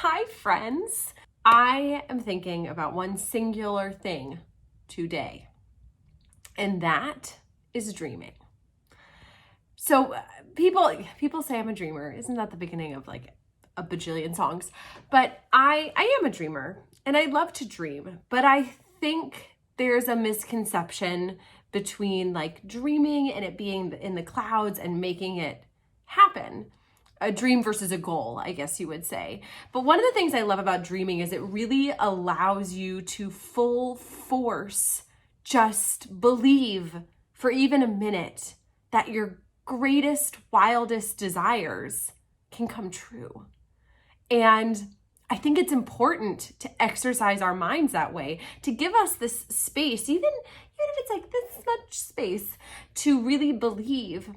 Hi, friends. I am thinking about one singular thing today, and that is dreaming. So people say I'm a dreamer. Isn't that the beginning of like a bajillion songs? But I am a dreamer, and I love to dream. But I think there's a misconception between like dreaming and it being in the clouds and making it happen. A dream versus a goal, I guess you would say. But one of the things I love about dreaming is it really allows you to full force just believe for even a minute that your greatest, wildest desires can come true. And I think it's important to exercise our minds that way, to give us this space, even if it's like this much space, to really believe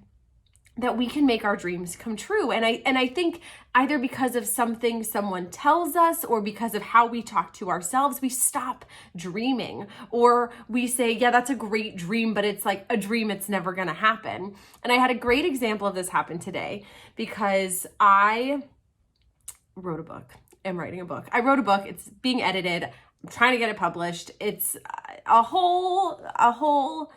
that we can make our dreams come true. And I think either because of something someone tells us or because of how we talk to ourselves, we stop dreaming, or we say, yeah, that's a great dream, but it's like a dream, it's never going to happen. And I had a great example of this happen today because I wrote a book. I'm writing a book. I wrote a book. It's being edited. I'm trying to get it published. It's a whole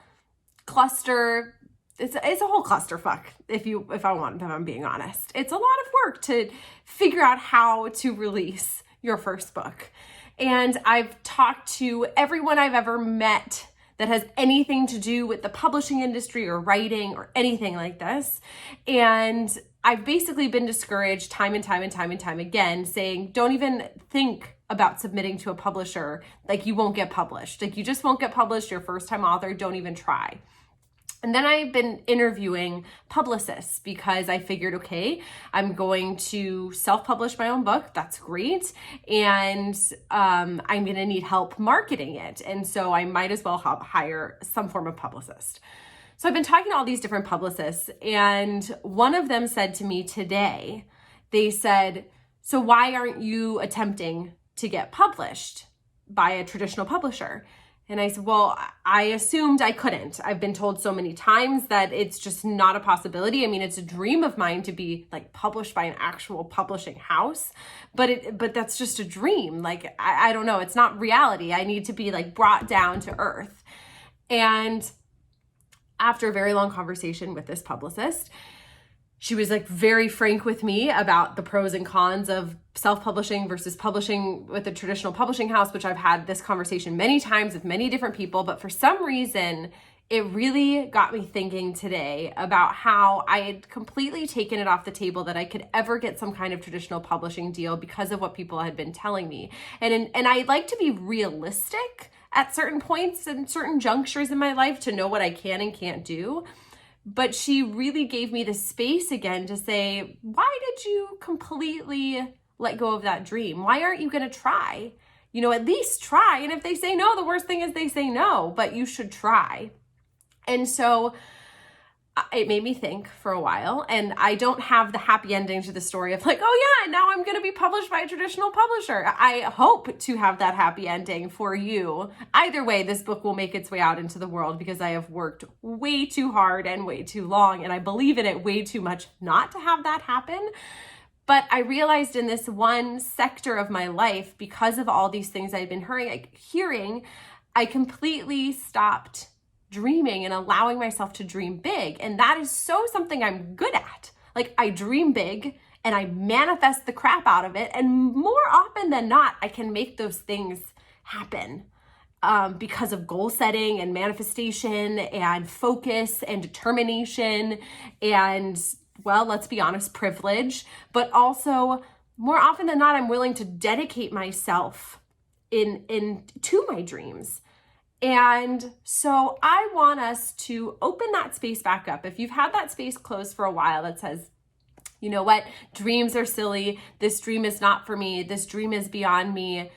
cluster. It's a whole clusterfuck, if I'm being honest. It's a lot of work to figure out how to release your first book. And I've talked to everyone I've ever met that has anything to do with the publishing industry or writing or anything like this. And I've basically been discouraged time and time again, saying, don't even think about submitting to a publisher. Like, you won't get published. Like, you just won't get published. You're a first-time author. Don't even try. And then I've been interviewing publicists because I figured, okay, I'm going to self-publish my own book. That's great. And I'm going to need help marketing it. And so I might as well hire some form of publicist. So I've been talking to all these different publicists, and one of them said to me today, they said, so why aren't you attempting to get published by a traditional publisher? And I said, well, I assumed I couldn't. I've been told so many times that it's just not a possibility. I mean, it's a dream of mine to be like published by an actual publishing house, but that's just a dream. Like, I don't know. It's not reality. I need to be like brought down to earth. And after a very long conversation with this publicist, she was like very frank with me about the pros and cons of self-publishing versus publishing with a traditional publishing house, which I've had this conversation many times with many different people. But for some reason, it really got me thinking today about how I had completely taken it off the table that I could ever get some kind of traditional publishing deal because of what people had been telling me. And I like to be realistic at certain points and certain junctures in my life to know what I can and can't do. But she really gave me the space again to say, why did you completely let go of that dream? Why aren't you going to try? You know, at least try. And if they say no, the worst thing is they say no, but you should try. And so it made me think for a while, and I don't have the happy ending to the story of like, oh yeah, now I'm going to be published by a traditional publisher. I hope to have that happy ending for you. Either way, this book will make its way out into the world because I have worked way too hard and way too long, and I believe in it way too much not to have that happen. But I realized in this one sector of my life, because of all these things I'd been hearing, I completely stopped dreaming and allowing myself to dream big. And that is so something I'm good at. Like, I dream big and I manifest the crap out of it. And more often than not, I can make those things happen because of goal setting and manifestation and focus and determination and, well, let's be honest, privilege. But also, more often than not, I'm willing to dedicate myself to my dreams. And so I want us to open that space back up. If you've had that space closed for a while that says, you know what, dreams are silly, this dream is not for me, this dream is beyond me,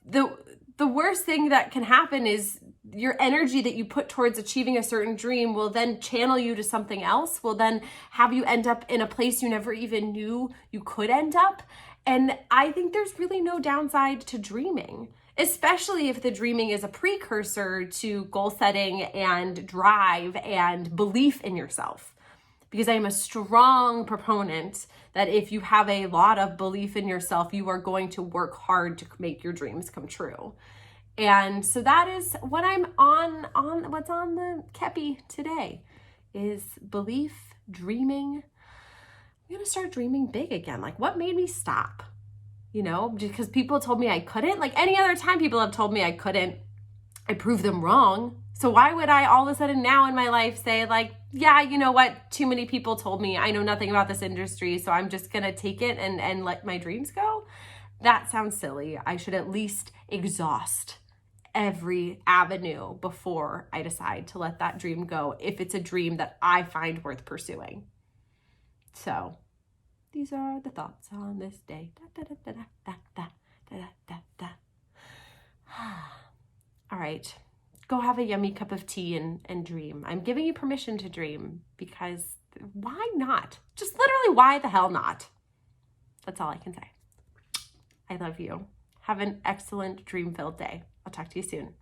the worst thing that can happen is your energy that you put towards achieving a certain dream will then channel you to something else, will then have you end up in a place you never even knew you could end up. And I think there's really no downside to dreaming, especially if the dreaming is a precursor to goal setting and drive and belief in yourself. Because I am a strong proponent that if you have a lot of belief in yourself, you are going to work hard to make your dreams come true. And so that is what I'm on what's on the Kepi today is belief, dreaming. I'm going to start dreaming big again. Like, what made me stop? You know, because people told me I couldn't. Like any other time people have told me I couldn't, I proved them wrong. So why would I all of a sudden now in my life say like, yeah, you know what? Too many people told me I know nothing about this industry, so I'm just going to take it and let my dreams go? That sounds silly. I should at least exhaust every avenue before I decide to let that dream go, if it's a dream that I find worth pursuing. So these are the thoughts on this day. All right, go have a yummy cup of tea and dream. I'm giving you permission to dream because why not? Just literally, why the hell not? That's all I can say. I love you. Have an excellent dream-filled day. I'll talk to you soon.